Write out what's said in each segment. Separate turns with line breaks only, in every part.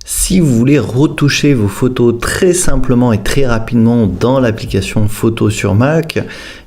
Si vous voulez retoucher vos photos très simplement et très rapidement dans l'application photo sur Mac,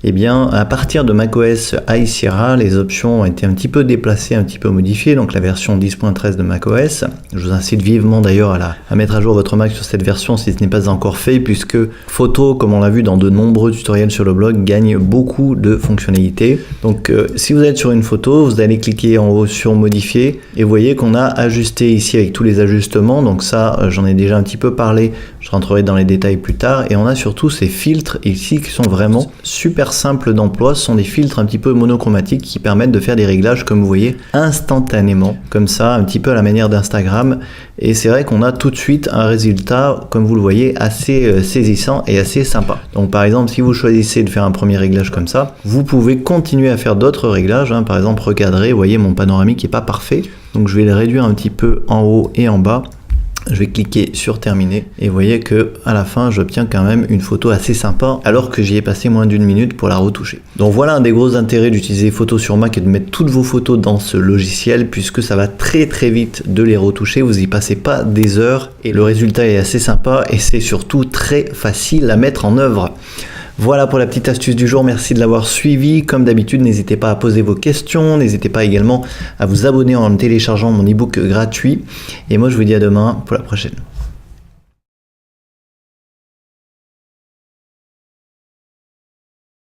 eh bien à partir de macOS High Sierra, les options ont été un petit peu déplacées, un petit peu modifiées, donc la version 10.13 de macOS. Je vous incite vivement d'ailleurs à mettre à jour votre Mac sur cette version si ce n'est pas encore fait, puisque photo, comme on l'a vu dans de nombreux tutoriels sur le blog, gagne beaucoup de fonctionnalités. Donc si vous êtes sur une photo, vous allez cliquer en haut sur modifier et vous voyez qu'on a ajusté ici avec tous les ajustements. Donc ça, j'en ai déjà un petit peu parlé, je rentrerai dans les détails plus tard. Et on a surtout ces filtres ici qui sont vraiment super simples d'emploi. Ce sont des filtres un petit peu monochromatiques qui permettent de faire des réglages, comme vous voyez, instantanément, comme ça, un petit peu à la manière d'Instagram. Et c'est vrai qu'on a tout de suite un résultat, comme vous le voyez, assez saisissant et assez sympa. Donc par exemple, si vous choisissez de faire un premier réglage comme ça, vous pouvez continuer à faire d'autres réglages, hein. Par exemple, recadrer, vous voyez mon panoramique n'est pas parfait. Donc je vais le réduire un petit peu en haut et en bas. Je vais cliquer sur terminer et vous voyez que à la fin j'obtiens quand même une photo assez sympa alors que j'y ai passé moins d'une minute pour la retoucher. Donc voilà un des gros intérêts d'utiliser Photo sur Mac et de mettre toutes vos photos dans ce logiciel, puisque ça va très vite de les retoucher, vous y passez pas des heures et le résultat est assez sympa et c'est surtout très facile à mettre en œuvre. Voilà pour la petite astuce du jour, merci de l'avoir suivi. Comme d'habitude, n'hésitez pas à poser vos questions, n'hésitez pas également à vous abonner en téléchargeant mon ebook gratuit. Et moi je vous dis à demain pour la prochaine.